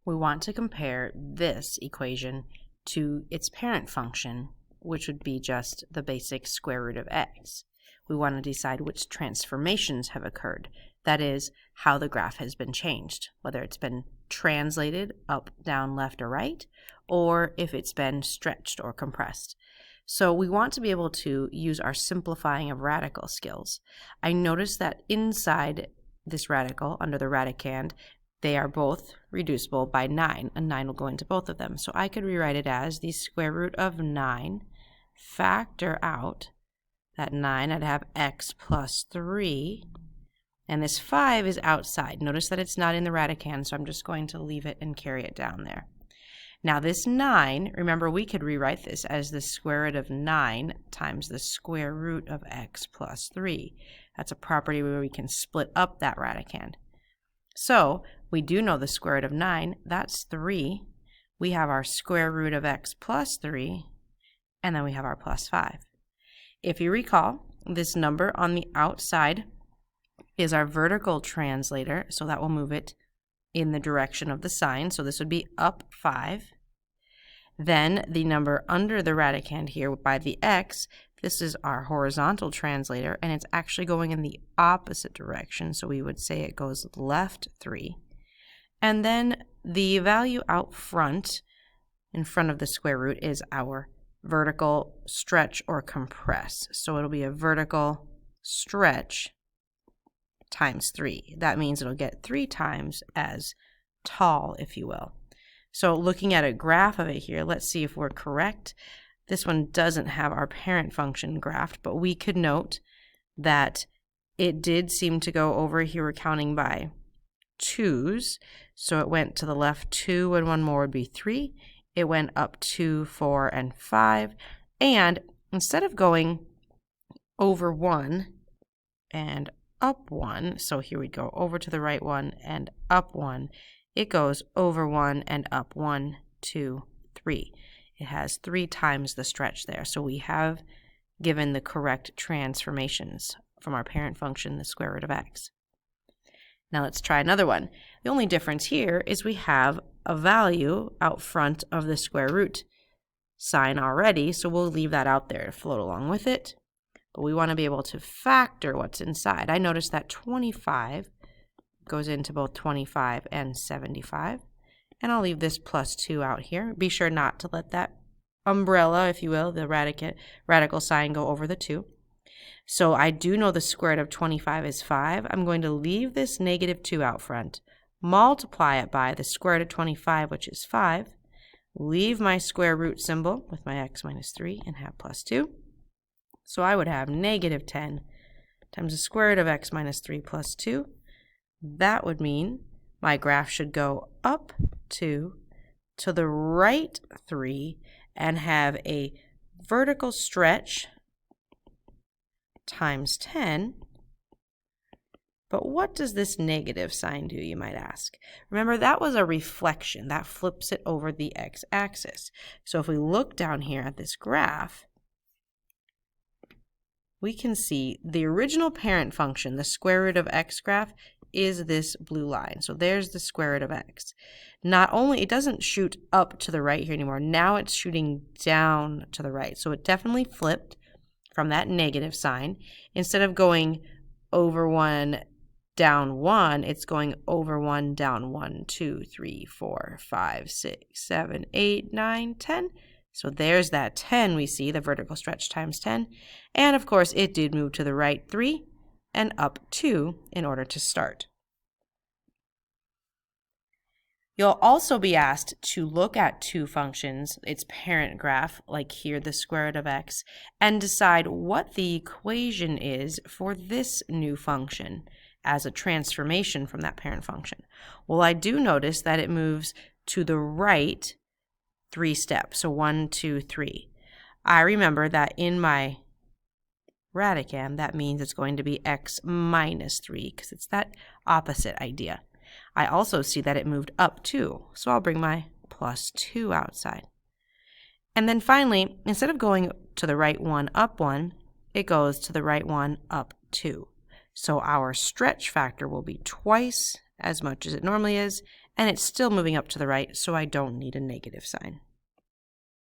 we want to compare this equation to its parent function, which would be just the basic square root of x. We want to decide which transformations have occurred. That is, how the graph has been changed, whether it's been translated up, down, left, or right, or if it's been stretched or compressed. So we want to be able to use our simplifying of radical skills. I noticed that inside this radical, under the radicand, they are both reducible by 9. A 9 will go into both of them. So I could rewrite it as the square root of 9, factor out that 9, I'd have x plus 3, and this 5 is outside. Notice that it's not in the radicand, so I'm just going to leave it and carry it down there. Now this 9, remember we could rewrite this as the square root of 9 times the square root of x plus 3. That's a property where we can split up that radicand. So we do know the square root of 9, that's 3. We have our square root of x plus 3, and then we have our plus 5. If you recall, this number on the outside is our vertical translator, so that will move it in the direction of the sign. So this would be up 5. Then the number under the radicand here by the x, this is our horizontal translator, and it's actually going in the opposite direction. So we would say it goes left 3. And then the value out front, in front of the square root, is our vertical stretch or compress. So it'll be a vertical stretch times 3. That means it'll get 3 times as tall, if you will. So looking at a graph of it here, let's see if we're correct. This one doesn't have our parent function graphed, but we could note that it did seem to go over here. We're counting by 2s. So it went to the left 2, and one more would be 3. It went up 2, 4, and 5. And instead of going over 1 and up 1, so here we go over to the right 1 and up 1, it goes over 1 and up 1, 2, 3. It has 3 times the stretch there. So we have given the correct transformations from our parent function, the square root of x. Now let's try another one. The only difference here is we have a value out front of the square root sign already, so we'll leave that out there to float along with it. But we want to be able to factor what's inside. I noticed that 25 goes into both 25 and 75. And I'll leave this plus 2 out here. Be sure not to let that umbrella, if you will, the radical sign go over the 2. So I do know the square root of 25 is 5. I'm going to leave this negative 2 out front, multiply it by the square root of 25, which is 5, leave my square root symbol with my x minus 3 and have plus 2. So I would have negative 10 times the square root of x minus 3 plus 2. That would mean my graph should go up 2 to the right 3 and have a vertical stretch times 10. But what does this negative sign do, you might ask? Remember, that was a reflection. That flips it over the x-axis. So if we look down here at this graph, we can see the original parent function, the square root of x graph, is this blue line. So there's the square root of x. Not only, it doesn't shoot up to the right here anymore. Now it's shooting down to the right. So it definitely flipped from that negative sign. Instead of going over 1, down 1, it's going over 1, down 1, 2, 3, 4, 5, 6, 7, 8, 9, 10. So there's that 10 we see, the vertical stretch times 10. And of course, it did move to the right 3 and up 2 in order to start. You'll also be asked to look at two functions, its parent graph, like here the square root of x, and decide what the equation is for this new function as a transformation from that parent function. Well, I do notice that it moves to the right 3 steps, so 1, 2, 3. I remember that in my radicand, that means it's going to be x minus 3, because it's that opposite idea. I also see that it moved up 2, so I'll bring my plus 2 outside. And then finally, instead of going to the right 1, up 1, it goes to the right 1, up 2. So our stretch factor will be twice as much as it normally is, and it's still moving up to the right, so I don't need a negative sign.